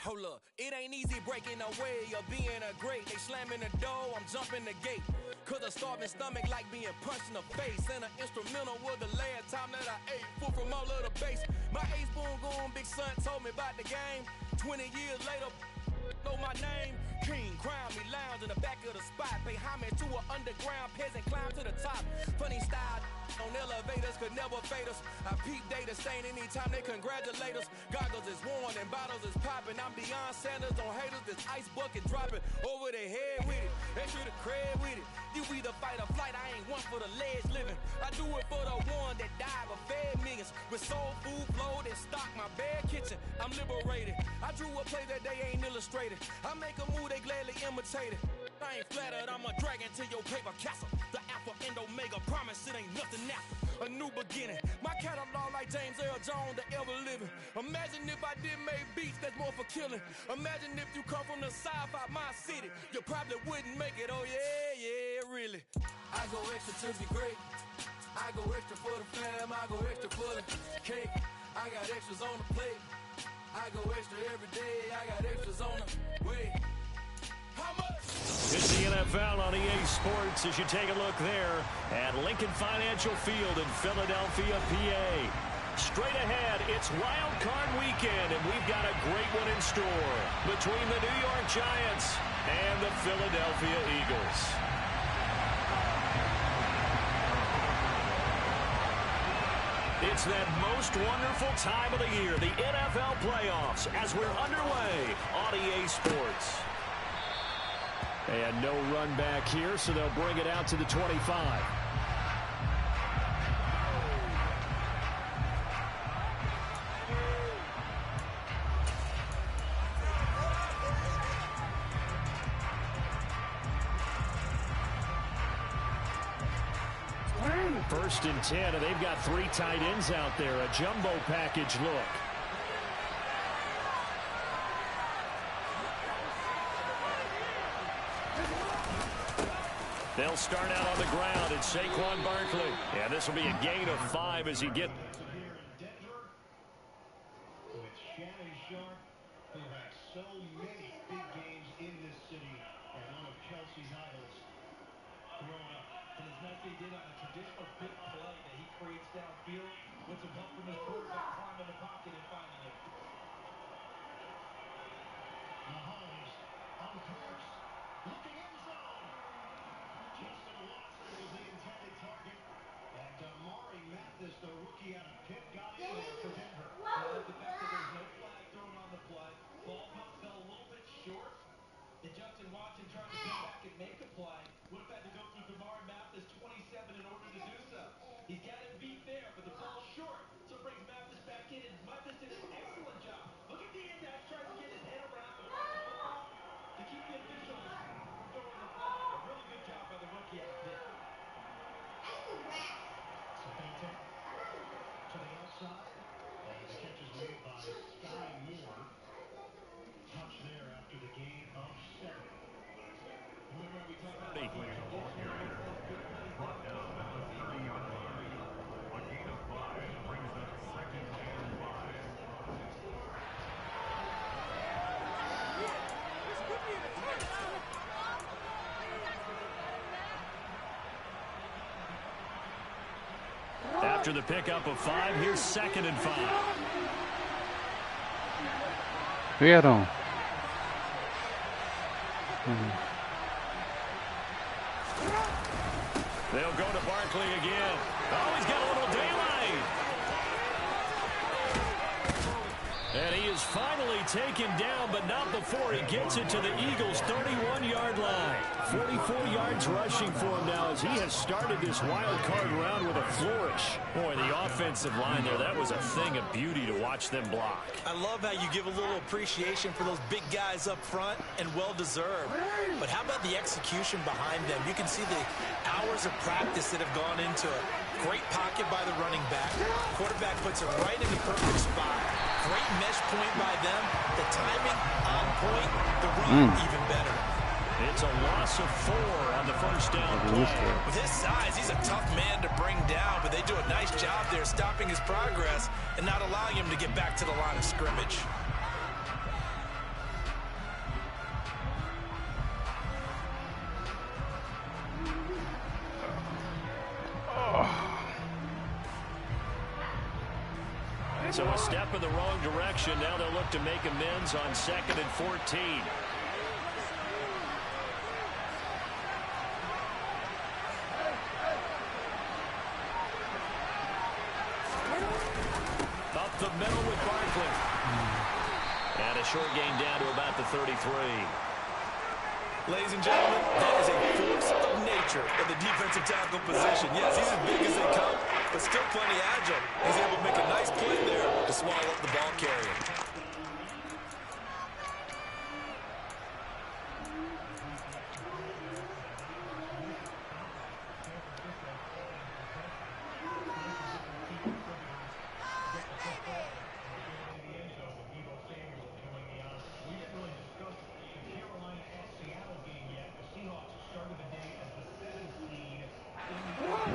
Hold up, it ain't easy breaking away or being a great. They slamming the door, I'm jumping the gate. Cause a starving stomach like being punched in the face. And an instrumental was the last time that I ate food from all of the base. My ace boom goon, big son told me about the game. 20 years later, know my name. King, crown me, lounge in the back of the spot. Pay homage to an underground peasant, climb to the top. Funny style on elevators could never fade us. I peep data stain anytime they congratulate us. Goggles is worn and bottles is popping. I'm Deion Sanders on haters, this ice bucket dropping over their head with it. They should have cred with it. You either fight or flight, I ain't one for the ledge living. I do it for the one that died but fed millions. With soul food flowed and stocked my bad kitchen. I'm liberated. I drew a play that they ain't illustrated. I make a move, they gladly imitate it. I ain't flattered, I'm a dragon to your paper castle. The Alpha and Omega, promise it ain't nothing after. A new beginning. My catalog like James Earl Jones, the ever living. Imagine if I did make beats that's more for killing. Imagine if you come from the south out my city. You probably wouldn't make it, oh yeah, really. I go extra to be great. I go extra for the fam, I go extra for the cake. I got extras on the plate. I go extra every day, I got extras on the way. How much? It's the NFL on EA Sports as you take a look there at Lincoln Financial Field in Philadelphia, PA. Straight ahead, it's Wild Card Weekend, and we've got a great one in store between the New York Giants and the Philadelphia Eagles. It's that most wonderful time of the year, the NFL playoffs, as we're underway on EA Sports. And no run back here, so they'll bring it out to the 25. First and 10, and they've got three tight ends out there. A jumbo package look. They'll start out on the ground. It's Saquon Barkley. Yeah, this will be a gain of 5 as he gets. With Shannon Sharp, who has so many big games in this city, and one of Chelsea's idols growing up. And as nice they did on a traditional big play that he creates downfield, with some help from his quarterback, climbing the pocket and finding it. Mahomes on course, looking end zone. Justin Watson was the intended target, and Amari Mathis, the rookie out of Pitt, got in there for Denver. I like the fact that there's no flag thrown on the play. Ball pump fell a little bit short, and Justin Watson tried to come back and make a play. Would have had to go through Amari Mathis 27 in order to do so. He's got it beat there, but the ball's short, so brings Mathis back in, and Mathis did an excellent job. Look at the index, trying to get his head around the football to keep the officials from throwing the flag. A really good job by the rookie out of Pitt. Sapete to the outside, and the catch is made by Sky Moore. Touch there after the gain of 7. Remember we talked about Brought down at the 30-yard line. A gain of 5 brings up second and 5. After the pickup of 5, here's second and 5. Vieron. They'll go to Barkley again. Oh, he's got a little daylight. And he is finally taken down, but not before he gets it to the Eagles' 31-yard line. 44 yards rushing for him now as he has started this wild card round with a flourish. Boy, the offensive line there, that was a thing of beauty to watch them block. I love how you give a little appreciation for those big guys up front, and well-deserved. But how about the execution behind them? You can see the hours of practice that have gone into it. Great pocket by the running back. Quarterback puts it right in the perfect spot. Great mesh point by them. The timing on point. The run even better. It's a loss of 4 on the first down play. With his size, he's a tough man to bring down, but they do a nice job there stopping his progress and not allowing him to get back to the line of scrimmage. So a step in the wrong direction. Now they'll look to make amends on 2nd and 14. Up the middle with Barkley. And a short gain down to about the 33. Ladies and gentlemen, that is a force of nature in the defensive tackle position. Yes, he's as big as they come, but still plenty agile. He's able to make a nice play there to swallow up the ball carrier.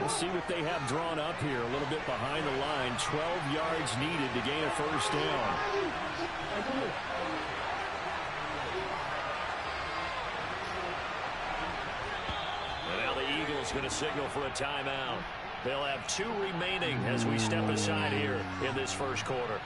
See what they have drawn up here. A little bit behind the line. 12 yards needed to gain a first down. And now the Eagles going to signal for a timeout. They'll have 2 remaining as we step aside here in this first quarter.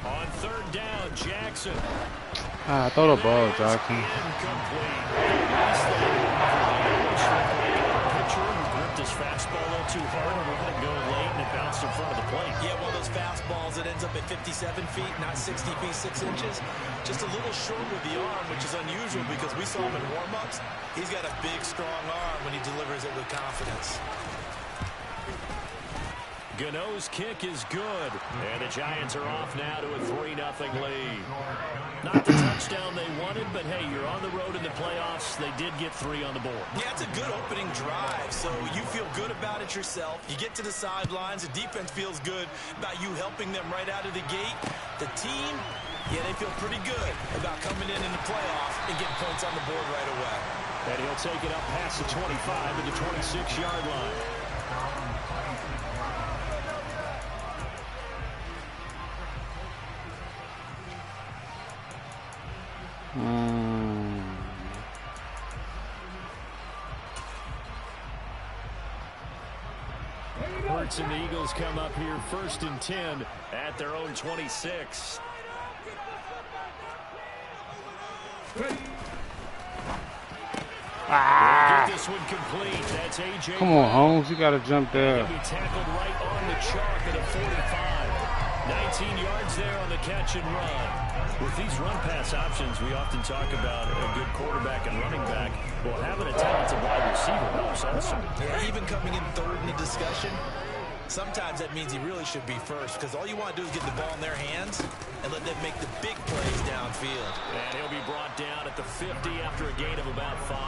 On 3rd down, Jackson. Throw the ball, Jackson. Incomplete. Pitcher who gripped his fastball a little too hard and let it go late, and it bounced in front of the plate. Yeah, one of those fastballs that ends up at 57 feet, not 60 feet, 6 inches. Just a little short with the arm, which is unusual because we saw him in warm-ups. He's got a big, strong arm when he delivers it with confidence. Gano's kick is good, and the Giants are off now to a 3-0 lead. Not the touchdown they wanted, but hey, you're on the road in the playoffs. They did get 3 on the board. Yeah, it's a good opening drive, so you feel good about it yourself. You get to the sidelines, the defense feels good about you helping them right out of the gate. The team, yeah, they feel pretty good about coming in the playoffs and getting points on the board right away. And he'll take it up past the 25 to the 26-yard line. Hurts and the Eagles come up here 1st and 10 at their own 26. Get this one complete. That's AJ. Come on, Holmes. You got to jump there. He'll be tackled right on the chalk at a 45. 19 yards there on the catch and run. With these run-pass options, we often talk about a good quarterback and running back. Well, having a talented wide receiver helps also. Yeah, even coming in 3rd in the discussion, sometimes that means he really should be first because all you want to do is get the ball in their hands and let them make the big plays downfield. And he'll be brought down at the 50 after a gain of about 5.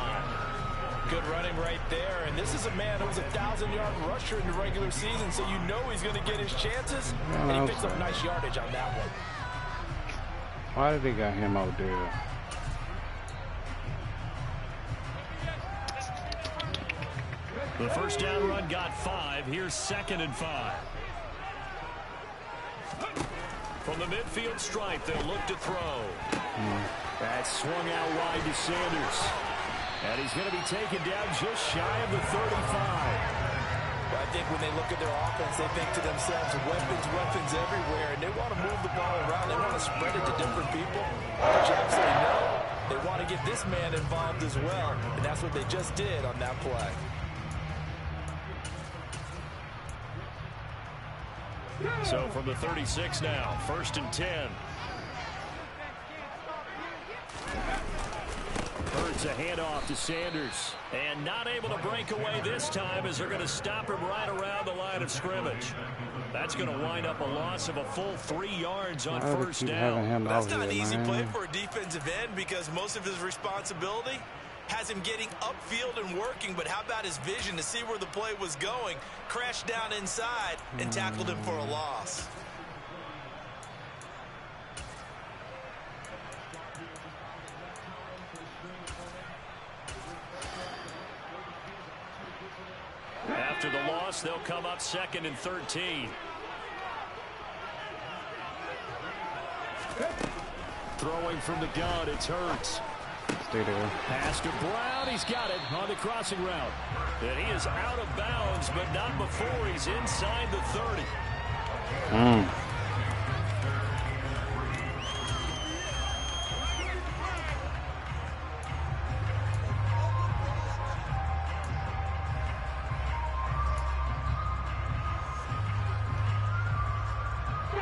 Good running right there, and this is a man who was a 1,000-yard rusher in the regular season, so you know he's going to get his chances, and he picks up nice yardage on that one. Why did they got him out there? The first down run got 5. Here's 2nd and 5. From the midfield stripe, they'll look to throw. That's swung out wide to Sanders. And he's going to be taken down just shy of the 35. Well, I think when they look at their offense, they think to themselves, weapons everywhere, and they want to move the ball around. They want to spread it to different people. But you absolutely know they want to get this man involved as well, and that's what they just did on that play. So from the 36 now, 1st and 10. Hurts Here's a handoff to Sanders. And not able to break away this time as they're going to stop him right around the line of scrimmage. That's going to wind up a loss of a full 3 yards on first down. That's not an easy play for a defensive end because most of his responsibility has him getting upfield and working, but how about his vision to see where the play was going? Crashed down inside and tackled him for a loss. After the loss, they'll come up 2nd and 13. Throwing from the gun, it's Hurts. Stay there. Pass to Brown. He's got it on the crossing route. And he is out of bounds, but not before he's inside the 30.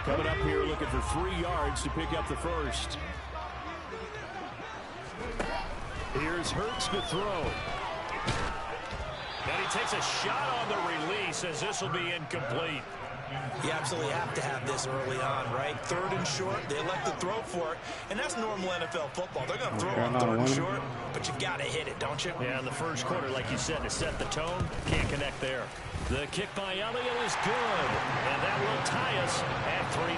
Coming up here looking for 3 yards to pick up the first. Here's Hurts to throw. And he takes a shot on the release as this will be incomplete. You absolutely have to have this early on, right? 3rd and short, they elect to throw for it, and that's normal NFL football. They're going to throw on 3rd and short, but you've got to hit it, don't you? Yeah, in the first quarter, like you said, to set the tone, can't connect there. The kick by Elliott is good, and that will tie us at 3-3.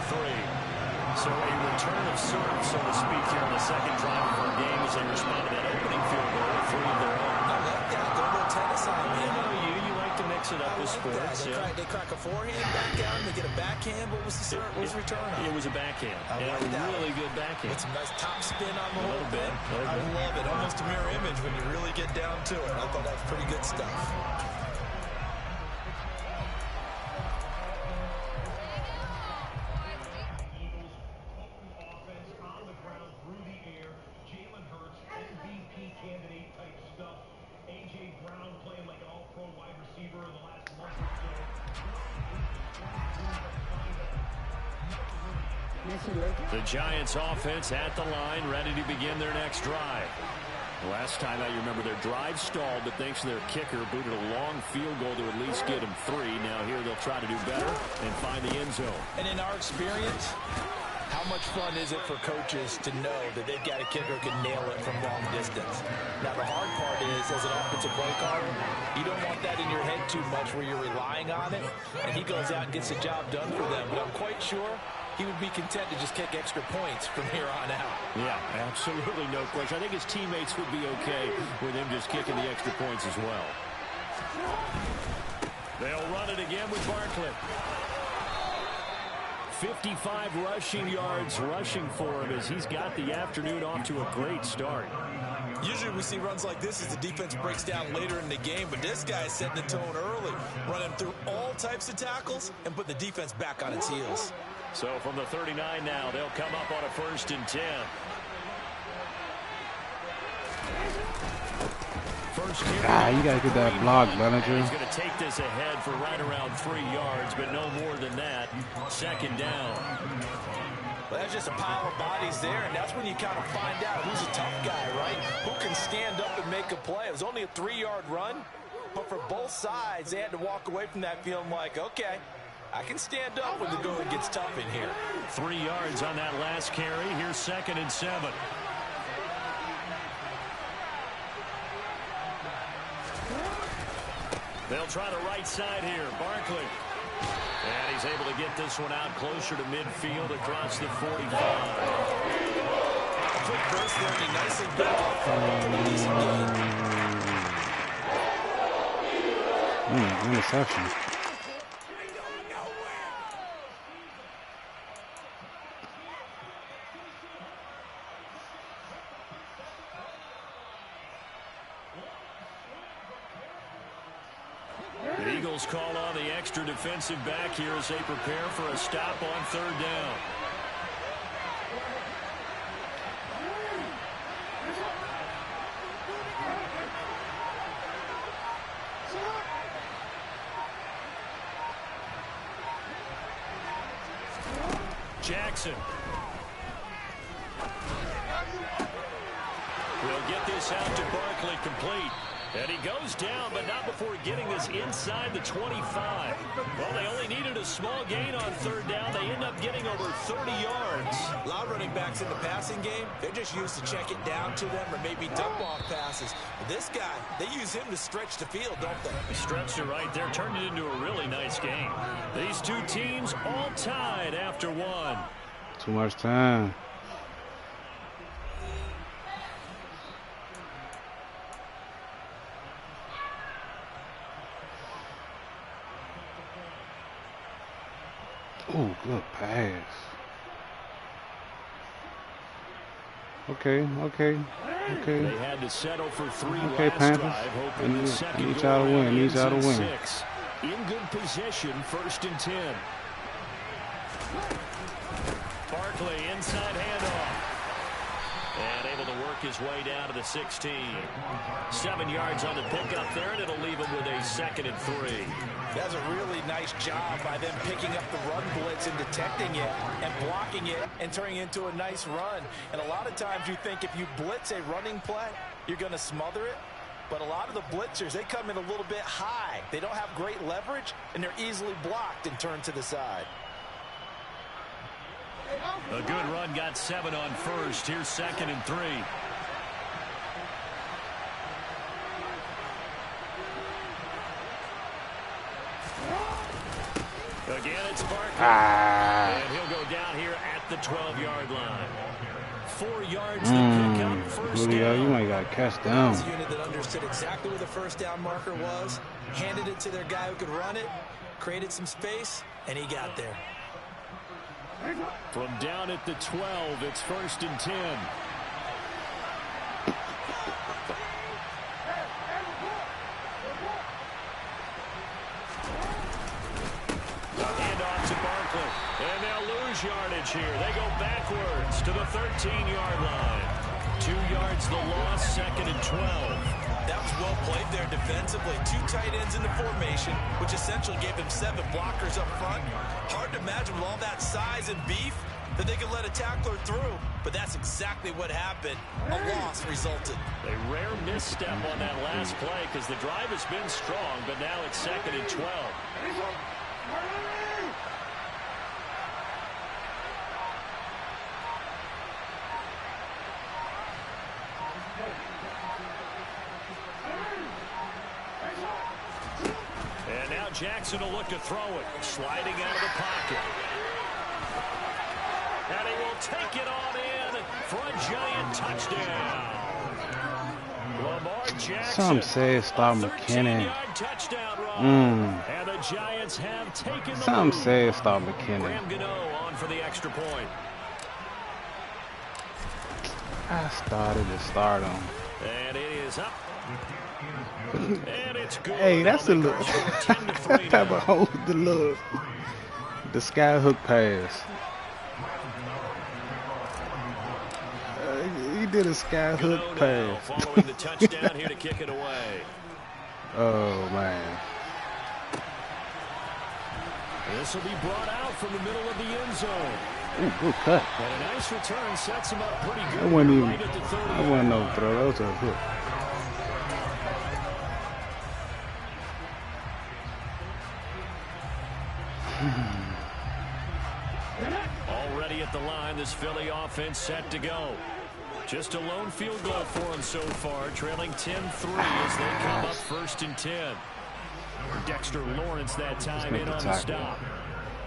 So a return of serve, so to speak, here in the second drive of our game as they respond to that opening field goal with 3 of their own. I like that. Go to tennis on me. You like to mix it up with sports. They crack a forehand back out and they get a backhand. What was the serve? What was the return on? It was a backhand. I like that. Really good backhand. With some nice top spin on the whole bit. I love it. Almost a mirror image when you really get down to it. I thought that was pretty good stuff. The Giants offense at the line, ready to begin their next drive. Last time I remember their drive stalled, but thanks to their kicker, booted a long field goal to at least get them 3. Now here they'll try to do better and find the end zone. And in our experience, how much fun is it for coaches to know that they've got a kicker who can nail it from long distance? Now the hard part is, as an offensive play caller, you don't want that in your head too much where you're relying on it, and he goes out and gets the job done for them. But I'm quite sure he would be content to just kick extra points from here on out. Yeah, absolutely no question. I think his teammates would be okay with him just kicking the extra points as well. They'll run it again with Barkley. 55 rushing yards rushing for him as he's got the afternoon off to a great start. Usually we see runs like this as the defense breaks down later in the game, but this guy is setting the tone early, running through all types of tackles and put the defense back on its heels. So from the 39 now, they'll come up on a 1st and 10. First carry. You got to get that block, Bellinger. He's going to take this ahead for right around 3 yards, but no more than that. 2nd down. Well, that's just a pile of bodies there, and that's when you kind of find out who's a tough guy, right? Who can stand up and make a play. It was only a 3-yard run, but for both sides, they had to walk away from that feeling like, okay, I can stand up when the going gets tough in here. 3 yards on that last carry. Here's 2nd and 7. They'll try the right side here. Barkley. And he's able to get this one out closer to midfield across the 45. Quick burst there, and he nicely built up for a decent game. Interception. The Eagles call on the extra defensive back here as they prepare for a stop on 3rd down. Jackson. Will They'll get this out to Barkley complete. And he goes down, but not before getting this inside the 25. Well, they only needed a small gain on third down. They end up getting over 30 yards. A lot of running backs in the passing game, they're just used to check it down to them or maybe dump off passes. But this guy, they use him to stretch the field, don't they? He stretched it right there, turned it into a really nice game. These two teams all tied after one. Too much time. Oh, good pass. Okay. They had to settle for 3 Okay, last Panthers. drive, hoping the second Need y'all to go win. around Need y'all to ends in win. 6. In good position, 1st and 10. Barkley, inside handoff. And able to work his way down to the 16. 7 yards on the pickup there, and it'll leave him with a 2nd and 3. That's a really nice job by them picking up the run blitz and detecting it and blocking it and turning it into a nice run. And a lot of times you think if you blitz a running play, you're going to smother it. But a lot of the blitzers, they come in a little bit high. They don't have great leverage, and they're easily blocked and turned to the side. A good run, got 7 on 1st. Here's 2nd and 3. Again, it's Barkley. And he'll go down here at the 12-yard line. 4 yards to pick up, 1st down. You might got to catch down. That's a unit that understood exactly where the 1st down marker was, handed it to their guy who could run it, created some space, and he got there. From down at the 12, it's 1st and 10. Handoff to Barkley. And they'll lose yardage here. They go backwards to the 13-yard line. 2 yards the loss, 2nd and 12. That was well played there defensively. 2 tight ends in the formation, which essentially gave them 7 blockers up front. Hard to imagine with all that size and beef that they could let a tackler through. But that's exactly what happened. A loss resulted. A rare misstep on that last play because the drive has been strong, but now it's 2nd and 12. And now Jackson will look to throw it, sliding out of the pocket. And he will take it on in for a giant touchdown. Lamar Jackson. Some say stop McKinnon. Touchdown run. And the Giants have taken the Some lead. say stop McKinnon. Graham Gano on for the extra point. I started to start him. And it is up. And it's good. Hey, that's a look. The sky hook pass. He did a sky hook pass. Following the touchdown here to kick it away. Oh man. This will be brought out from the middle of the end zone. Ooh, good cut. And a nice return sets him up pretty good. That wasn't even. Right at the 30. That wasn't no throw. That was a hook. Already at the line, this Philly offense set to go. Just a lone field goal for them so far, trailing 10-3 as they come up 1st and 10. Dexter Lawrence that time in on the stop.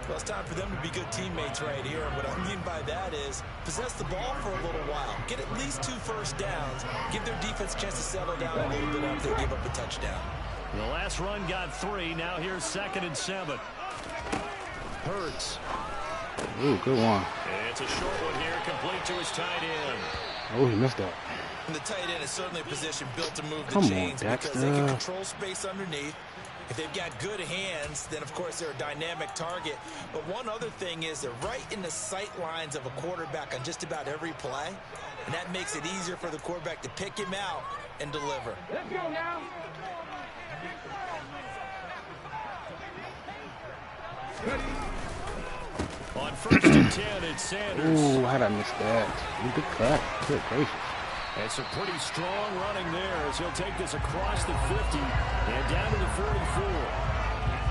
Well, it's time for them to be good teammates right here. And what I mean by that is possess the ball for a little while. Get at least 2 first downs. Give their defense a chance to settle down a little bit after they give up a touchdown. The last run got 3. Now here's 2nd and 7. Hurts. Ooh, good one. It's a short one here, complete to his tight end. Oh, he missed that. And the tight end is certainly a position built to move the Come on, chains because they Dexter. can control space underneath. If they've got good hands, then of course they're a dynamic target. But one other thing is they're right in the sight lines of a quarterback on just about every play. And that makes it easier for the quarterback to pick him out and deliver. Let's go now. On 1st and 10, it's Sanders. Ooh, how'd I miss that? Ooh, good cut. Good gracious. And some pretty strong running there as he'll take this across the 50 and down to the 44.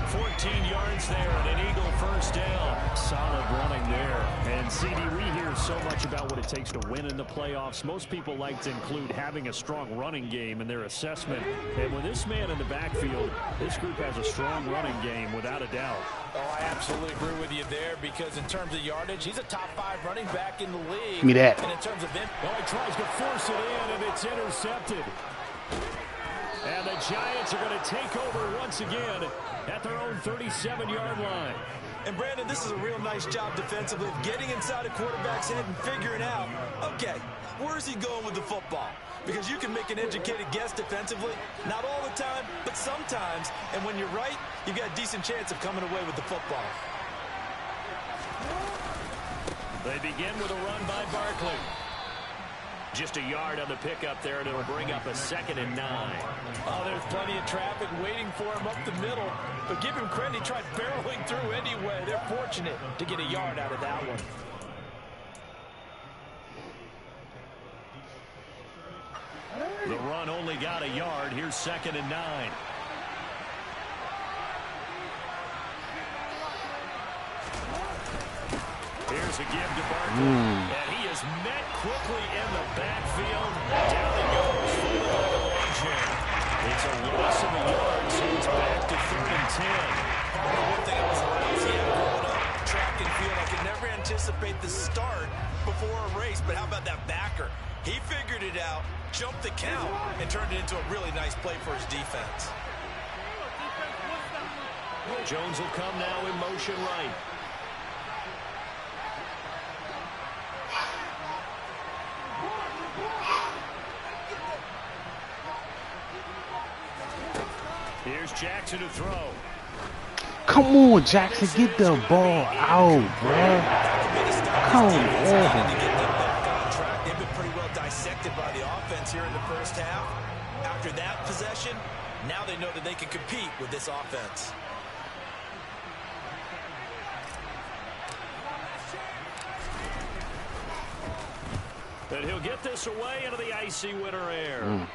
14 yards there and an Eagle first down. Solid running there. And CD, we hear so much about what it takes to win in the playoffs. Most people like to include having a strong running game in their assessment. And with this man in the backfield, this group has a strong running game without a doubt. Oh, I absolutely agree with you there because in terms of yardage, he's a top 5 running back in the league. Give me that. And in terms of Well, he tries to force it in, and it's intercepted. And the Giants are going to take over once again at their own 37-yard line. And, Brandon, this is a real nice job defensively of getting inside a quarterback's head and figuring out, okay, where's he going with the football? Because you can make an educated guess defensively, not all the time, but sometimes. And when you're right, you've got a decent chance of coming away with the football. They begin with a run by Barkley. Just a yard on the pickup there, and it'll bring up a 2nd and 9. Oh, there's plenty of traffic waiting for him up the middle. But give him credit, he tried barreling through anyway. They're fortunate to get a yard out of that one. The run only got a yard. Here's 2nd and 9. Here's a give to Barkley. And he is met quickly in the backfield. Down he goes for the violation. It's a loss of a yard, so it's back to 3rd and 10. One thing I was lousy at growing up, track and field, I could never anticipate the start before a race. But how about that backer? He figured it out, jumped the count, and turned it into a really nice play for his defense. Jones will come now in motion right. Here's Jackson to throw. Come on, Jackson, get the ball out, bro. Come on. They've been pretty well dissected by the offense here in the first half. After that possession, now they know that they can compete with this offense. But he'll get this away into the icy winter air.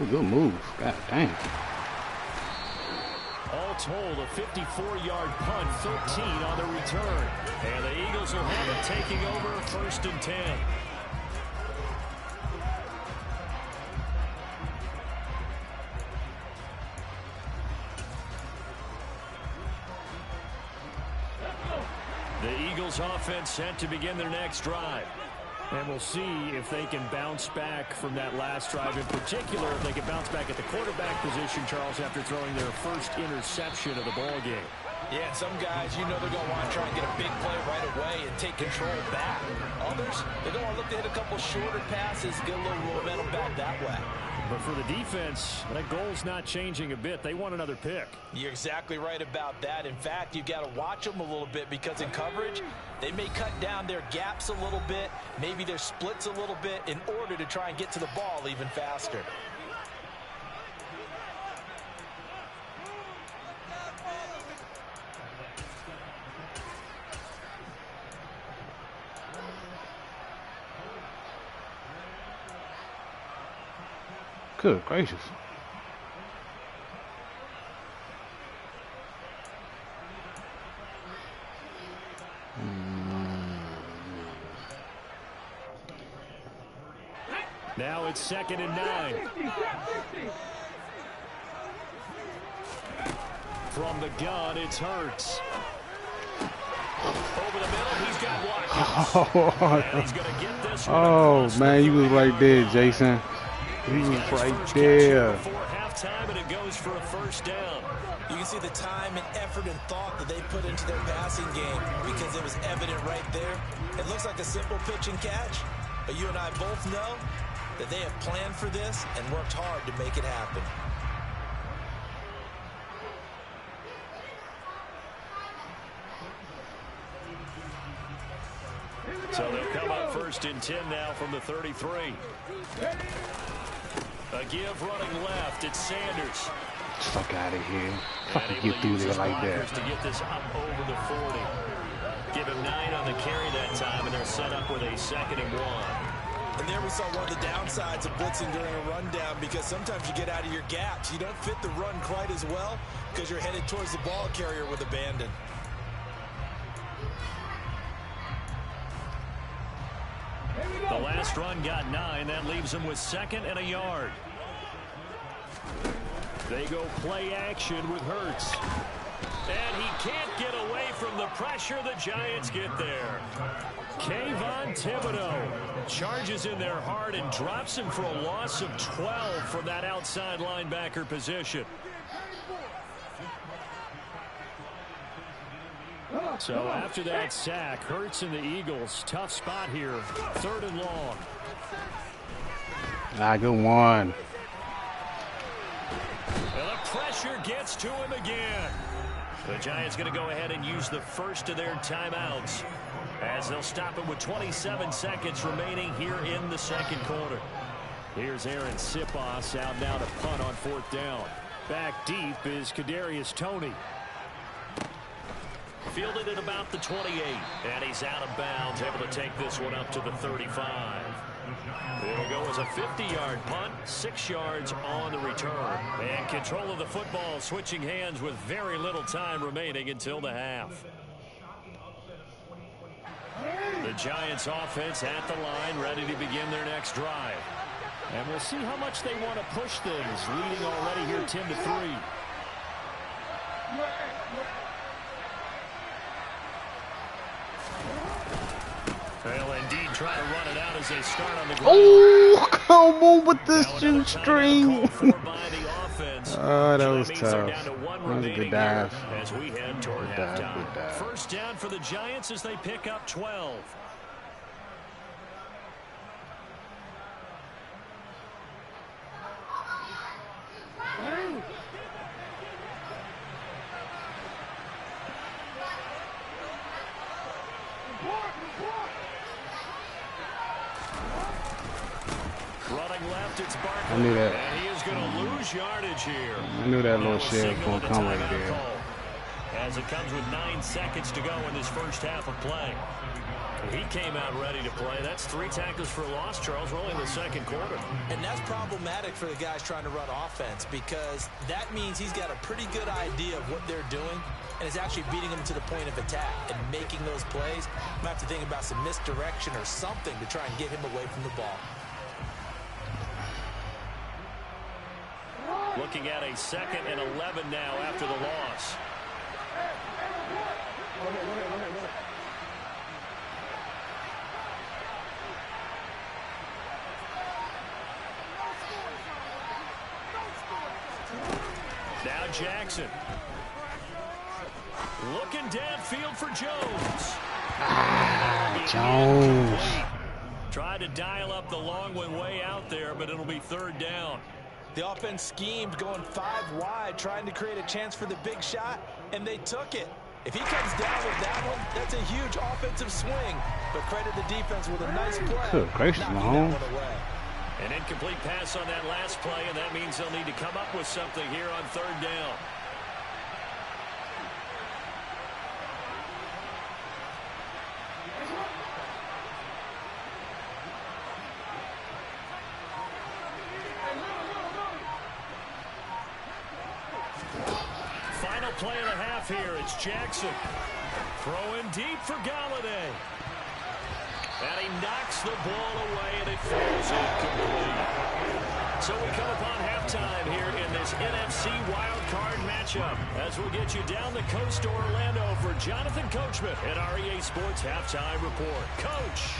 Good move. God dang. All told, a 54-yard punt, 13 on the return. And the Eagles will have it taking over 1st and 10. The Eagles offense set to begin their next drive. And we'll see if they can bounce back from that last drive. In particular, if they can bounce back at the quarterback position, Charles, after throwing their first interception of the ball game. Yeah, and some guys, you know they're going to want to try and get a big play right away and take control back. Others, they're going to look to hit a couple shorter passes, get a little momentum back that way. But for the defense, that goal's not changing a bit. They want another pick. You're exactly right about that. In fact, you've got to watch them a little bit because in coverage, they may cut down their gaps a little bit, maybe their splits a little bit in order to try and get to the ball even faster. Good gracious. Now it's 2nd and 9. From the gun, it's Hurts. Over the middle, he's got Watkins. And he's going to get this one. Oh, man, you was right there, Jason. He was right there. Before halftime, and it goes for a first down. You can see the time and effort and thought that they put into their passing game because it was evident right there. It looks like a simple pitch and catch, but you and I both know that they have planned for this and worked hard to make it happen. So they'll come up 1st and 10 now from the 33. A give running left. It's Sanders. Fuck out of here. Fucking get through there like that. To get this up over the 40. Give him 9 on the carry that time, and they're set up with a 2nd and 1. And there we saw one of the downsides of blitzing during a rundown, because sometimes you get out of your gaps. You don't fit the run quite as well because you're headed towards the ball carrier with abandon. The last run got 9. That leaves them with 2nd and a yard. They go play action with Hurts. And he can't get away from the pressure. The Giants get there. Kayvon Thibodeau charges in there hard and drops him for a loss of 12 from that outside linebacker position. So after that sack, Hurts and the Eagles, tough spot here. 3rd and long. Good one. And the pressure gets to him again. The Giants going to go ahead and use the first of their timeouts, as they'll stop it with 27 seconds remaining here in the 2nd quarter. Here's Aaron Sipos out now to punt on 4th down. Back deep is Kadarius Toney. Fielded at about the 28, and he's out of bounds, able to take this one up to the 35. It'll go as a 50-yard punt, 6 yards on the return. And control of the football switching hands with very little time remaining until the half. The Giants offense at the line, ready to begin their next drive. And we'll see how much they want to push things, leading already here 10-3. They'll indeed try to run it out as they start on the ground. Oh, come on with this shoestring. Oh, that was tough. That was a good dive. As we head toward halftime. First down for the Giants as they pick up 12. I knew that. And he is going to lose yardage here. I knew that little shit was going to come right there. As it comes with 9 seconds to go in this first half of play. He came out ready to play. That's 3 tackles for loss, Charles. We're only in the 2nd quarter. And that's problematic for the guys trying to run offense, because that means he's got a pretty good idea of what they're doing and is actually beating them to the point of attack and making those plays. You might have to think about some misdirection or something to try and get him away from the ball. Looking at a 2nd and 11 now after the loss. Now Jackson. Looking downfield for Jones. Jones. Tried to dial up the long one way out there, but it'll be 3rd down. The offense schemed going 5 wide, trying to create a chance for the big shot, and they took it. If he comes down with that one, that's a huge offensive swing. But credit the defense with a nice play. Good gracious, Mahomes. An incomplete pass on that last play, and that means they'll need to come up with something here on 3rd down. Final play of the half here. It's Jackson throwing deep for Galladay. And he knocks the ball away, and it falls incomplete. So we come upon halftime here in this NFC wildcard matchup, as we'll get you down the coast to Orlando for Jonathan Coachman at our EA Sports Halftime Report. Coach.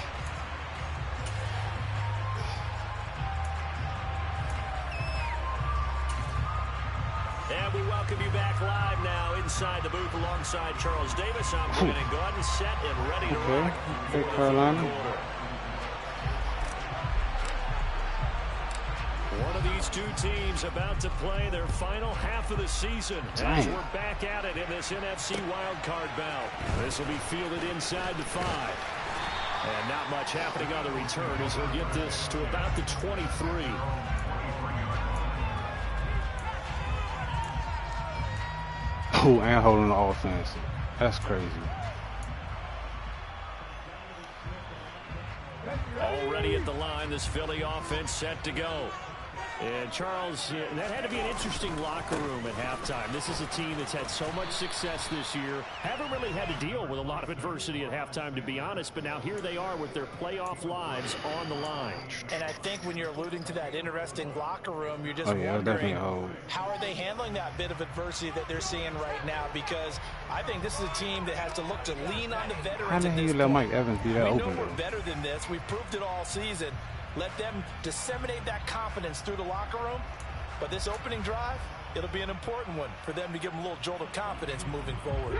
And we welcome you back live now inside the booth alongside Charles Davis. I'm Brandon Gordon, set and ready to rock for the Carolina. quarter. One of these two teams about to play their final half of the season as we're back at it in this NFC wildcard bout. This will be fielded inside the 5. And not much happening on the return as we'll get this to about the 23. Oh, and holding the offense. That's crazy. Already at the line, this Philly offense set to go. And Charles, that had to be an interesting locker room at halftime. This is a team that's had so much success this year. Haven't really had to deal with a lot of adversity at halftime, to be honest. But now here they are with their playoff lives on the line. And I think when you're alluding to that interesting locker room, you're just wondering how are they handling that bit of adversity that they're seeing right now? Because I think this is a team that has to look to lean on the veterans. How the hell you let Mike Evans be that open? We know we're better than this. We've proved it all season. Let them disseminate that confidence through the locker room. But this opening drive, it'll be an important one for them to give them a little jolt of confidence moving forward.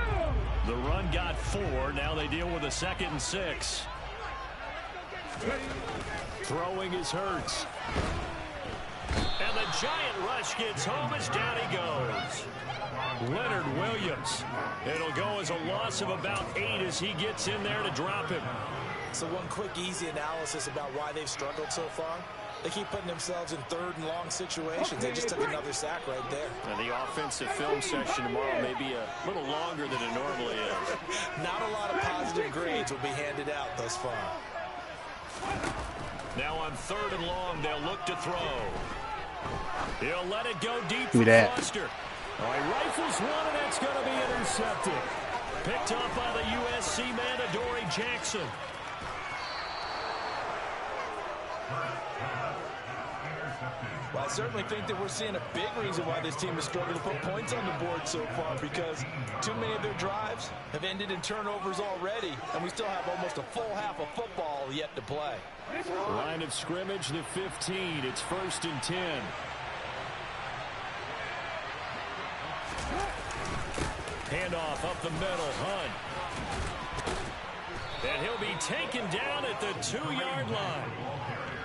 The run got 4. Now they deal with a 2nd and 6. Throwing is Hurts. And the giant rush gets home as down he goes. Leonard Williams. It'll go as a loss of about 8 as he gets in there to drop him. So one quick, easy analysis about why they've struggled so far. They keep putting themselves in 3rd and long situations. They just took another sack right there. And the offensive film session tomorrow may be a little longer than it normally is. Not a lot of positive grades will be handed out thus far. Now on 3rd and long, they'll look to throw. He'll let it go deep for Foster. He rifles one, and that's going to be intercepted. Picked off by the USC man, Adoree Jackson. Well, I certainly think that we're seeing a big reason why this team has struggled to put points on the board so far, because too many of their drives have ended in turnovers already, and we still have almost a full half of football yet to play. Line of scrimmage, the 15. It's 1st and 10. Handoff up the middle, Hunt. And he'll be taken down at the 2-yard line.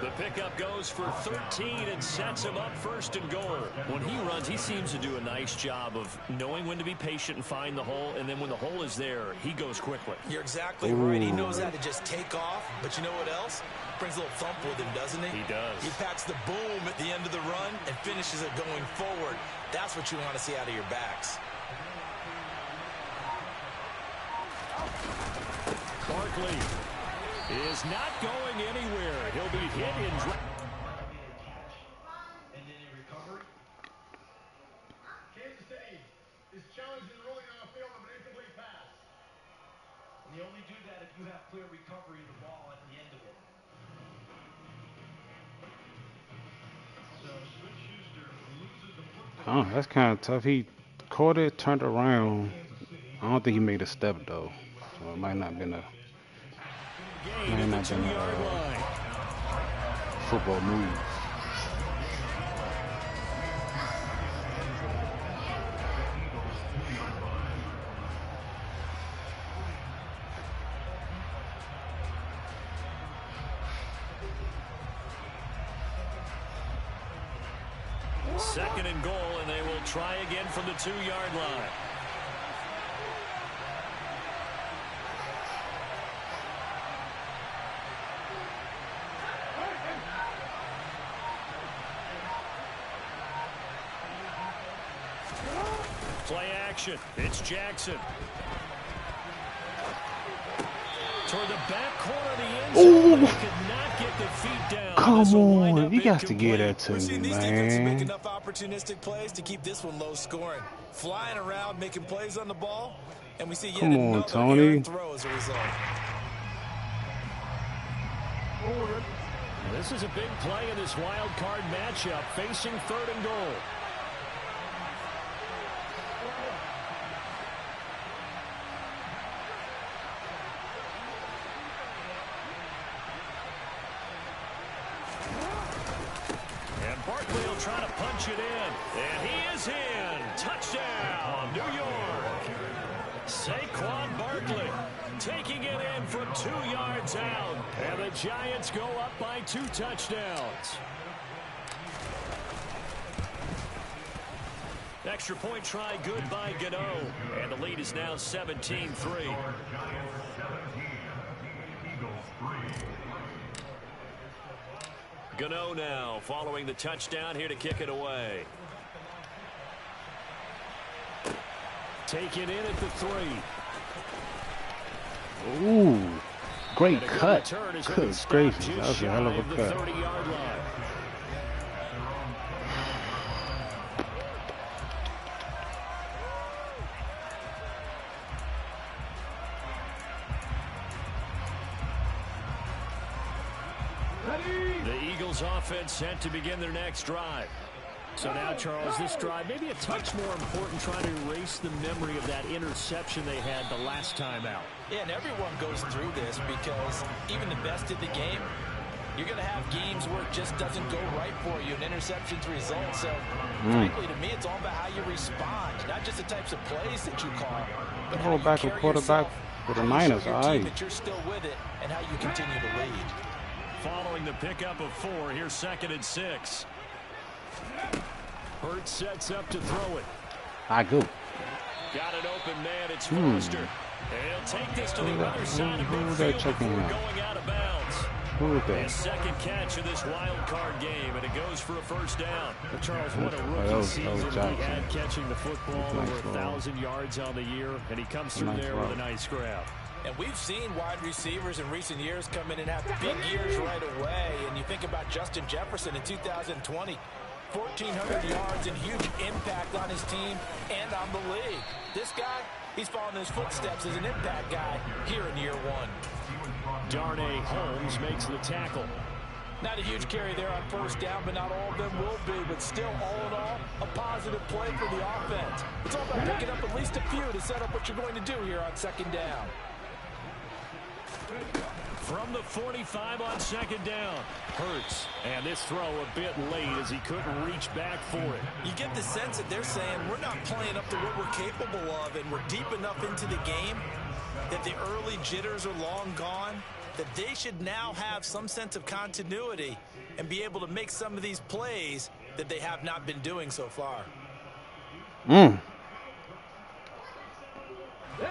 The pickup goes for 13 and sets him up 1st and goal. When he runs, he seems to do a nice job of knowing when to be patient and find the hole, and then when the hole is there, he goes quickly. You're exactly right. He knows how to just take off, but you know what else? Brings a little thump with him, doesn't he? He does. He packs the boom at the end of the run and finishes it going forward. That's what you want to see out of your backs. Barkley is not going anywhere. He'll be hit in. And then a recovery. Kansas City is challenged in rolling on a field of an incomplete pass. And you only do that if you have clear recovery of the ball at the end of it. So Smith-Schuster loses the football. Oh, that's kind of tough. He caught it, turned around. I don't think he made a step though, so it might not have been a football move. Second and goal, and they will try again from the 2-yard line. Play action. It's Jackson. Toward the back corner of the end zone. He could not get the feet down. Come on, you got to get that to me, man. These defenses make enough opportunistic plays to keep this one low scoring. Flying around, making plays on the ball, and we see yet another Tony throw as a result. This is a big play in this wild card matchup, facing 3rd and goal. Barkley will try to punch it in, and he is in. Touchdown, New York. Saquon Barkley taking it in from 2 yards out, and the Giants go up by 2 touchdowns. Extra point try good by Gano, and the lead is now 17-3. Gano now following the touchdown here to kick it away. Taken in at the 3. Ooh. Great cut. Good gracious. That was a hell of a cut. The Eagles offense set to begin their next drive. So now, Charles, this drive maybe a touch more important, trying to erase the memory of that interception they had the last time out. Yeah, and everyone goes through this because even the best of the game, you're going to have games where it just doesn't go right for you, and interceptions result. So, frankly, to me, it's all about how you respond, not just the types of plays that you call, but how you carry quarterback for the Niners, all right. That you're still with it and how you continue to lead. Following the pickup of 4, here's 2nd and 6. Hurts sets up to throw it. I go. Got an open man. It's Foster. He'll take this to the other side of midfield before going out of bounds. His second catch of this wild card game, and it goes for a first down. But Charles, what a rookie season he had catching the football, over 1,000 yards on the year, and he comes through there with a nice grab. And we've seen wide receivers in recent years come in and have big years right away. And you think about Justin Jefferson in 2020, 1,400 yards and huge impact on his team and on the league. This guy, he's following his footsteps as an impact guy here in year 1. Darnay Holmes makes the tackle. Not a huge carry there on first down, but not all of them will be. But still, all in all, a positive play for the offense. It's all about picking up at least a few to set up what you're going to do here on 2nd down. From the 45 on 2nd down, Hurts. And this throw a bit late as he couldn't reach back for it. You get the sense that they're saying we're not playing up to what we're capable of, and we're deep enough into the game that the early jitters are long gone, that they should now have some sense of continuity and be able to make some of these plays that they have not been doing so far.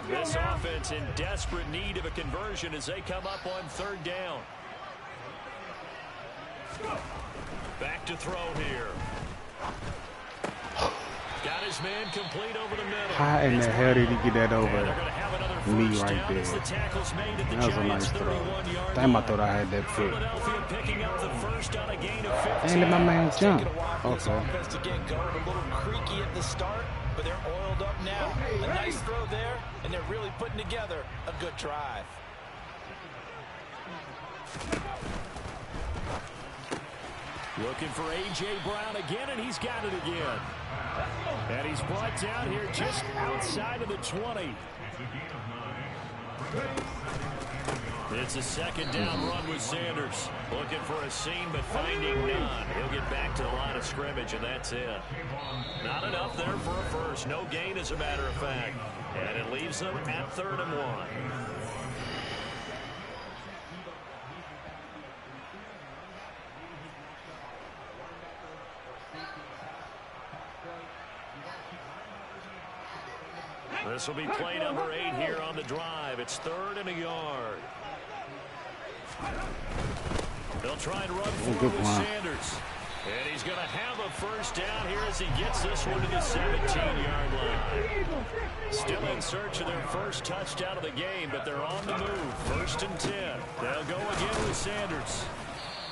This offense in desperate need of a conversion as they come up on 3rd down. Back to throw here. Got his man complete over the middle. How in the hell did he get that over me right there? That was a nice throw. Damn, I thought I had that pick. Ain't let my man jump. Okay. To get going, a little creaky at the start, but they're oiled up now. A nice throw there, and they're really putting together a good drive. Looking for A.J. Brown again, and he's got it again. And he's brought down here just outside of the 20. It's a 2nd down run with Sanders. Looking for a seam, but finding none. He'll get back to the line of scrimmage, and that's it. Not enough there for a first. No gain, as a matter of fact. And it leaves them at 3rd and 1. This will be play number 8 here on the drive. It's 3rd and a yard. They'll try and run forward with Sanders. And he's going to have a first down here as he gets this one to the 17-yard line. Still in search of their first touchdown of the game, but they're on the move. 1st and 10. They'll go again with Sanders.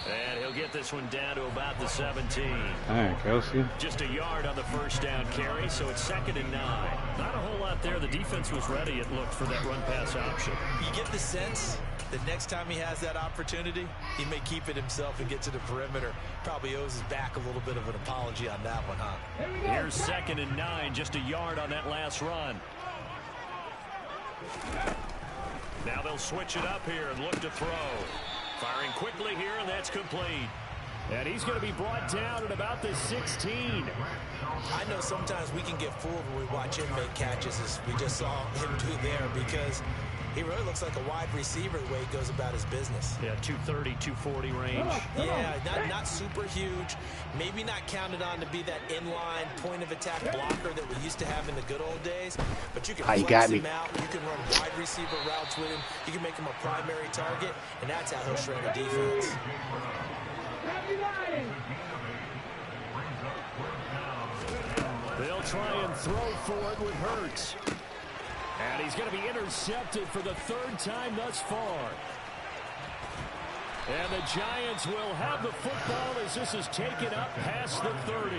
And he'll get this one down to about the 17. All right, Kelsey. Just a yard on the first down carry, so it's 2nd and 9. Not a whole lot there. The defense was ready, it looked, for that run-pass option. You get the sense that next time he has that opportunity, he may keep it himself and get to the perimeter. Probably owes his back a little bit of an apology on that one, huh? Here's 2nd and 9, just a yard on that last run. Now they'll switch it up here and look to throw. Firing quickly here, and that's complete. And he's going to be brought down at about the 16. I know sometimes we can get fooled when we watch him make catches, as we just saw him do there, because he really looks like a wide receiver the way he goes about his business. Yeah, 230, 240 range. Yeah, not super huge. Maybe not counted on to be that inline point-of-attack blocker that we used to have in the good old days. But you can flex him out. You can run wide receiver routes with him. You can make him a primary target, and that's how he'll shred a defense. They'll try and throw for it with Hurts. And he's going to be intercepted for the 3rd time thus far. And the Giants will have the football as this is taken up past the 30.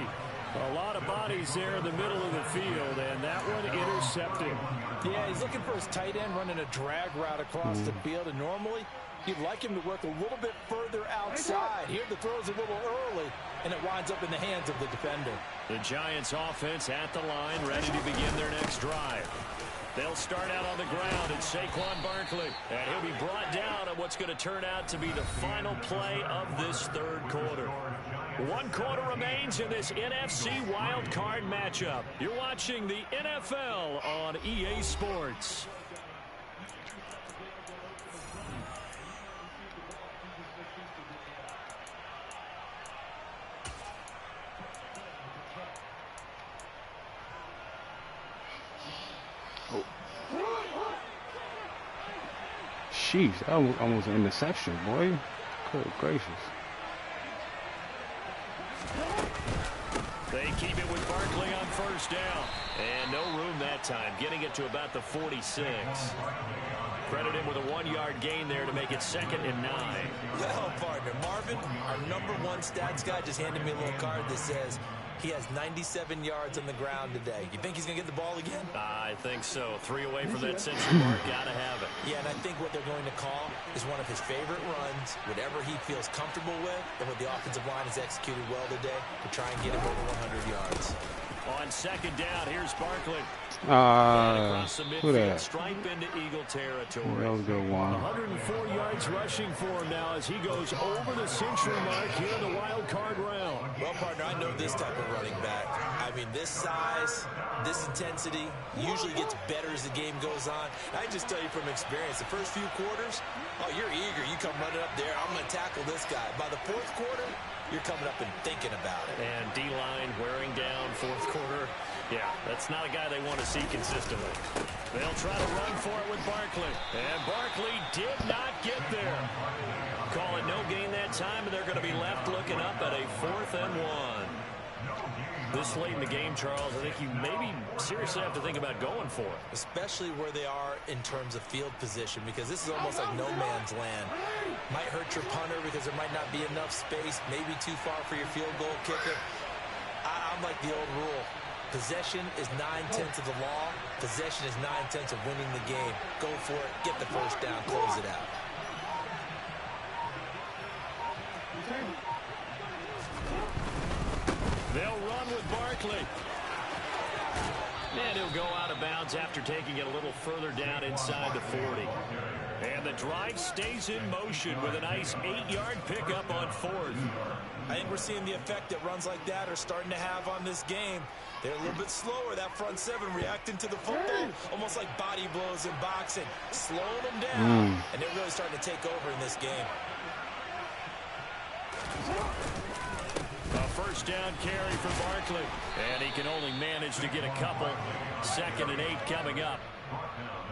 A lot of bodies there in the middle of the field, and that one intercepted. Yeah, he's looking for his tight end running a drag route across the field, and normally you'd like him to work a little bit further outside. Here the throw's a little early, and it winds up in the hands of the defender. The Giants offense at the line, ready to begin their next drive. They'll start out on the ground. It's Saquon Barkley, and he'll be brought down on what's going to turn out to be the final play of this third quarter. 1 quarter remains in this NFC wild card matchup. You're watching the NFL on EA Sports. Jeez, that was almost an interception, boy. Good gracious. They keep it with Barkley on first down. And no room that time, getting it to about the 46. Credit him with a 1-yard gain there to make it 2nd and 9. Well, partner, Marvin, our #1 stats guy, just handed me a little card that says he has 97 yards on the ground today. You think he's going to get the ball again? I think so. 3 away from that century mark. Got to have it. Yeah, and I think what they're going to call is one of his favorite runs, whatever he feels comfortable with, and what the offensive line has executed well today to try and get him over 100 yards. On 2nd down, here's Barkley. Across the who that? stripe into Eagle territory. That was a good one. 104 yards rushing for him now as he goes over the century mark here in the wild card round. Well, partner, I know this type of running back. I mean, this size, this intensity usually gets better as the game goes on. I just tell you from experience, the first few quarters, oh, you're eager. You come running up there. I'm going to tackle this guy. By the 4th quarter, you're coming up and thinking about it. And D-line wearing down 4th quarter. Yeah, that's not a guy they want to see consistently. They'll try to run for it with Barkley. And Barkley did not get there. Call it no gain that time, and they're going to be left looking up at a 4th and 1. This late in the game, Charles, I think you maybe seriously have to think about going for it. Especially where they are in terms of field position, because this is almost like no man's land. Might hurt your punter because there might not be enough space, maybe too far for your field goal kicker. I'm like the old rule. Possession is 9/10 of the law. Possession is 9/10 of winning the game. Go for it, get the first down, close it out. They'll run with Barkley. And he'll go out of bounds after taking it a little further down inside the 40. And the drive stays in motion with a nice 8-yard pickup on 4th. I think we're seeing the effect that runs like that are starting to have on this game. They're a little bit slower, that front 7 reacting to the football, almost like body blows in boxing, slowing them down, and they're really starting to take over in this game. A first down carry for Barkley, and he can only manage to get a couple. 2nd and 8 coming up.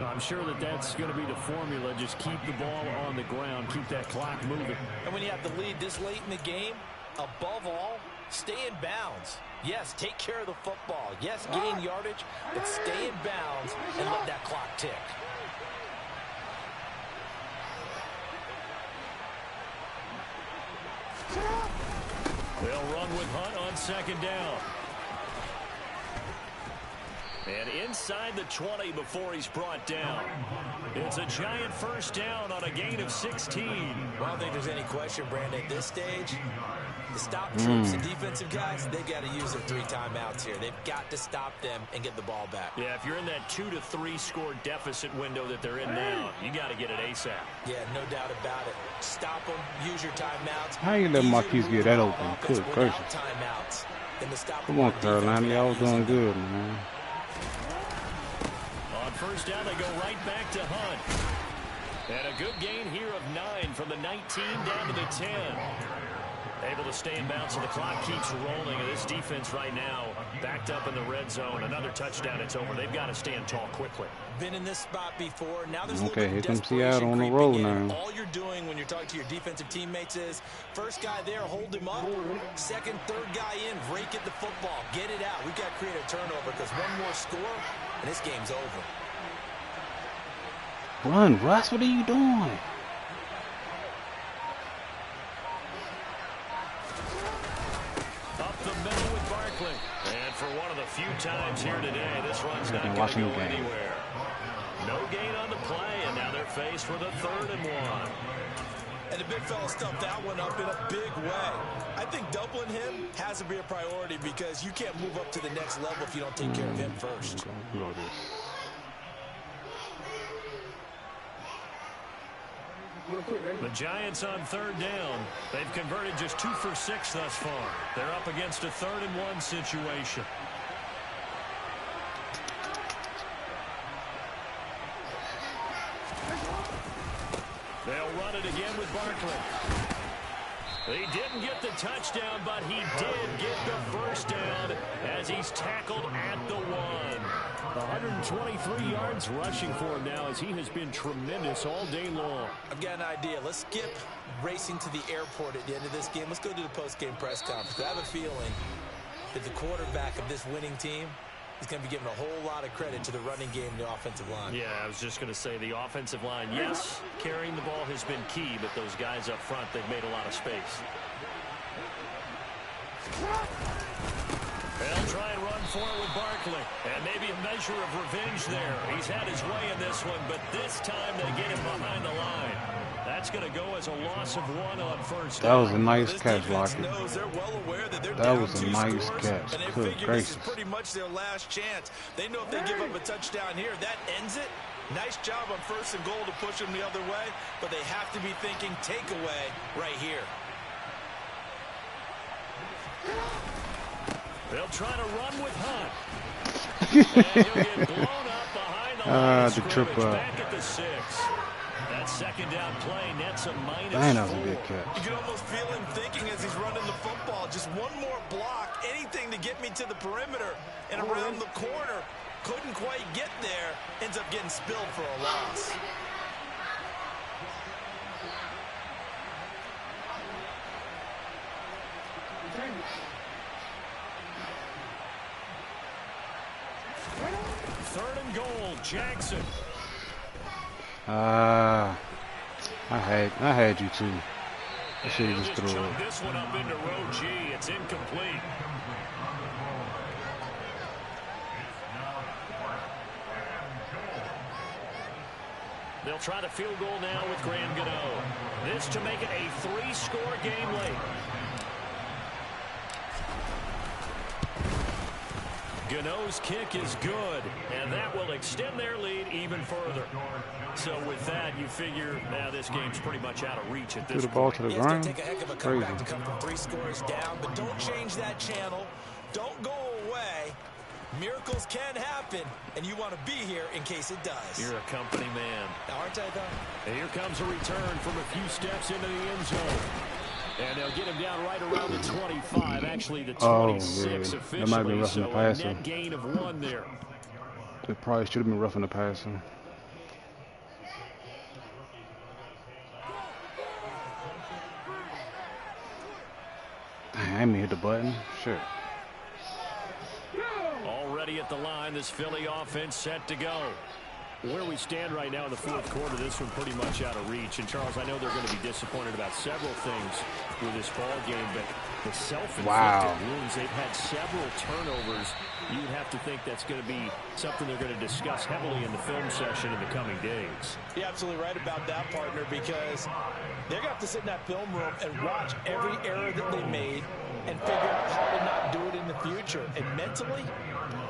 I'm sure that that's going to be the formula. Just keep the ball on the ground, keep that clock moving. And when you have the lead this late in the game, above all, stay in bounds. Yes, take care of the football. Yes, gain yardage, but stay in bounds and let that clock tick. They'll run with Hunt on 2nd down. And inside the 20 before he's brought down. It's a giant first down on a gain of 16. Well, I don't think there's any question, Brandon, at this stage, the stop troops and defensive guys, they got to use their 3 timeouts here. They've got to stop them and get the ball back. Yeah, if you're in that 2 to 3 score deficit window that they're in now, you got to get it ASAP. Yeah, no doubt about it. Stop them, use your timeouts. How you let Marquise get that open? Good gracious. Timeouts. Come on, Carolina. Y'all doing good, man. On first down, they go right back to Hunt. And a good gain here of 9 from the 19 down to the 10. Able to stay in bounds, so the clock keeps rolling. And this defense right now backed up in the red zone. Another touchdown, it's over. They've got to stand tall quickly. Been in this spot before. Now there's okay, here comes Seattle on the road now. All you're doing when you're talking to your defensive teammates is first guy there, hold him up. Second, third guy in, rake at the football. Get it out. We've got to create a turnover because one more score, and this game's over. Run, Russ. What are you doing? Barkley. And for one of the few times here today, this run's not going to go anywhere. No gain on the play, and now they're faced with a 3rd and 1. And the big fella stuffed that one up in a big way. I think doubling him has to be a priority because you can't move up to the next level if you don't take care of him first. The Giants on 3rd down. They've converted just 2 for 6 thus far. They're up against a 3rd and 1 situation. They'll run it again with Barkley. He didn't get the touchdown, but he did get the first down as he's tackled at the 1. 123 yards rushing for him now as he has been tremendous all day long. I've got an idea. Let's skip racing to the airport at the end of this game. Let's go to the post-game press conference. I have a feeling that the quarterback of this winning team is going to be giving a whole lot of credit to the running game and the offensive line. Yeah, I was just going to say the offensive line, yes, carrying the ball has been key, but those guys up front, they've made a lot of space. They'll try and run for it with Barkley. And maybe a measure of revenge there. He's had his way in this one, but this time they get him behind the line. That's going to go as a loss of 1 on first down. That was a nice catch, Lockett. That was a nice catch. And they figure this is pretty much their last chance. They know if they give up a touchdown here, that ends it. Nice job on 1st and goal to push them the other way, but they have to be thinking takeaway right here. They'll try to run with Hunt. And he'll get blown up behind the line of scrimmage, back at the 6. That 2nd down play nets a -4. That was a good catch. You can almost feel him thinking as he's running the football. Just one more block, anything to get me to the perimeter and around the corner. Couldn't quite get there. Ends up getting spilled for a loss. Third and goal, Jackson. I had you too. I should have just threw it. This one up into row G. It's incomplete. They'll try the field goal now with Graham Gano. This to make it a 3-score game late. Gano's kick is good, and that will extend their lead even further. So with that, you figure now this game's pretty much out of reach at this point. Threw the ball to the ground. Take a heck of a comeback to come from 3 scores down, but don't change that channel. Don't go away. Miracles can happen, and you want to be here in case it does. You're a company man. Aren't I, though? And here comes a return from a few steps into the end zone. And they'll get him down right around the 25, actually the 26 officially. That might have been rough in the passing. Net gain of 1 there. It probably should have been rough in the passing. I didn't even hit the button. Shit. Already at the line, this Philly offense set to go. Where we stand right now in the 4th quarter, this one pretty much out of reach. And, Charles, I know they're going to be disappointed about several things with this ball game, but the self-inflicted wounds, they've had several turnovers. You would have to think that's going to be something they're going to discuss heavily in the film session in the coming days. You're absolutely right about that, partner, because they're going to have to sit in that film room and watch every error that they made and figure out how to not do it in the future. And mentally,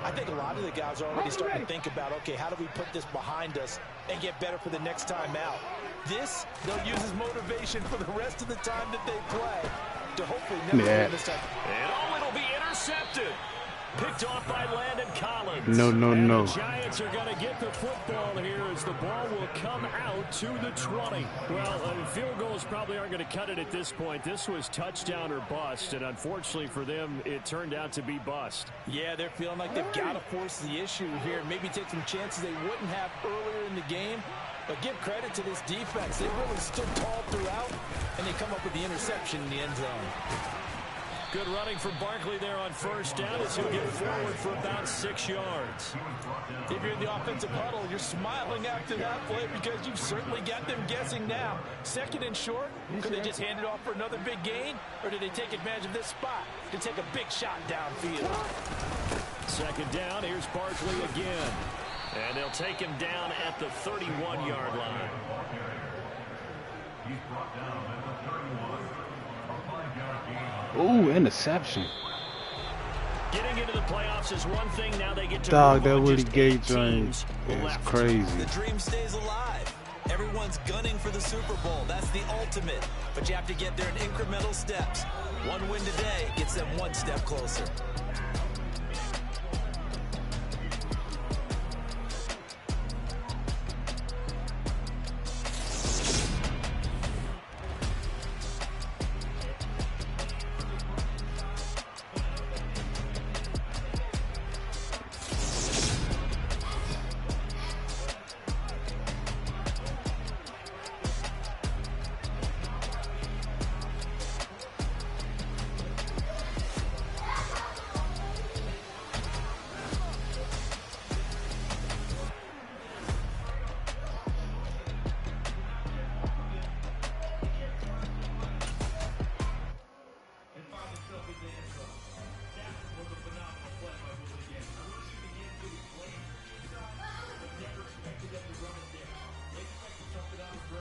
I think a lot of the guys are already starting to think about, okay, how do we put this behind us and get better for the next time out? This, they'll use as motivation for the rest of the time that they play to hopefully never win this time. And it'll be intercepted. Picked off by Landon Collins. No. The Giants are going to get the football here as the ball will come out to the 20. Well, field goals probably aren't going to cut it at this point. This was touchdown or bust, and unfortunately for them, it turned out to be bust. Yeah, they're feeling like they've got to force the issue here. Maybe take some chances they wouldn't have earlier in the game. But give credit to this defense. They really stood tall throughout, and they come up with the interception in the end zone. Good running from Barkley there on first down as he'll get forward for about 6 yards. If you're in the offensive huddle, you're smiling after that play because you've certainly got them guessing now. Second and short, could they just hand it off for another big gain? Or did they take advantage of this spot to take a big shot downfield? Second down, here's Barkley again. And they'll take him down at the 31-yard line. He's brought down at the 31. A 5-yard gain. Ooh, interception. Getting into the playoffs is one thing. Now they get to Dog, that Woody Gate train is crazy. The dream stays alive. Everyone's gunning for the Super Bowl. That's the ultimate. But you have to get there in incremental steps. One win today gets them one step closer.